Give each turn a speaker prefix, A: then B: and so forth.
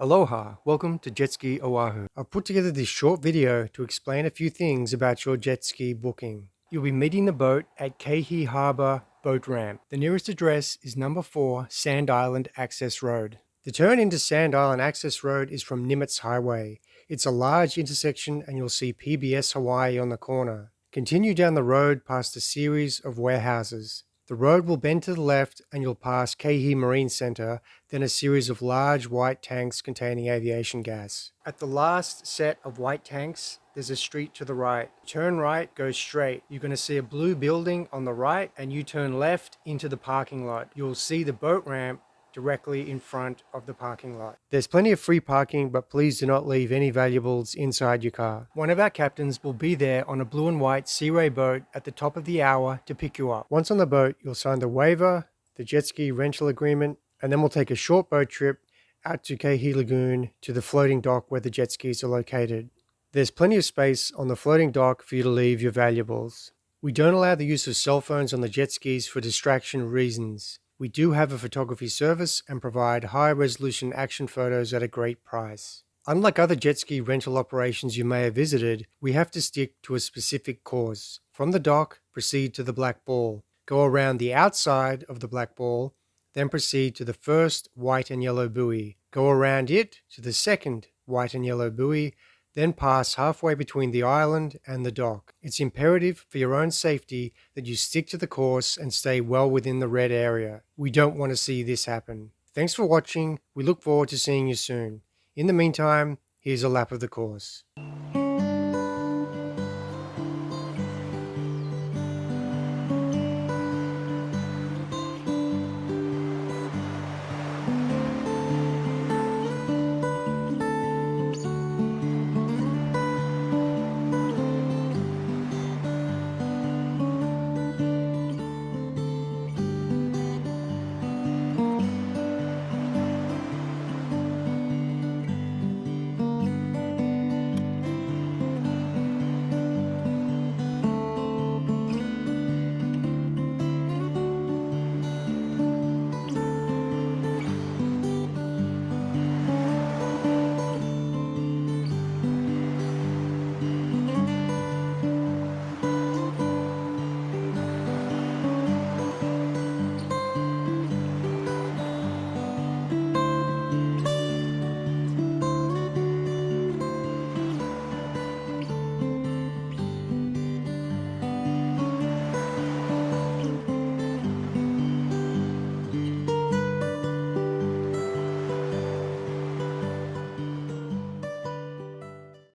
A: Aloha, welcome to Jet Ski Oahu. I've put together this short video to explain a few things about your jet ski booking. You'll be meeting the boat at Keehi Harbor Boat Ramp. The nearest address is number 4 Sand Island Access Road. The turn into Sand Island Access Road is from Nimitz Highway. It's a large intersection and you'll see PBS Hawaii on the corner. Continue down the road past a series of warehouses. The road will bend to the left and you'll pass Keehi Marine Center, then a series of large white tanks containing aviation gas. At the last set of white tanks, there's a street to the right. Turn right, go straight. You're going to see a blue building on the right and you turn left into the parking lot. You'll see the boat ramp directly in front of the parking lot. There's plenty of free parking, but please do not leave any valuables inside your car. One of our captains will be there on a blue and white SeaRay boat at the top of the hour to pick you up. Once on the boat, you'll sign the waiver, the jet ski rental agreement, and then we'll take a short boat trip out to Keehi Lagoon to the floating dock where the jet skis are located. There's plenty of space on the floating dock for you to leave your valuables. We don't allow the use of cell phones on the jet skis for distraction reasons. We do have a photography service and provide high-resolution action photos at a great price. Unlike other jet ski rental operations you may have visited, we have to stick to a specific course. From the dock, proceed to the Black Ball. Go around the outside of the Black Ball, then proceed to the first white and yellow buoy. Go around it to the second white and yellow buoy, then pass halfway between the island and the dock. It's imperative for your own safety that you stick to the course and stay well within the red area. We don't want to see this happen. Thanks for watching. We look forward to seeing you soon. In the meantime, here's a lap of the course.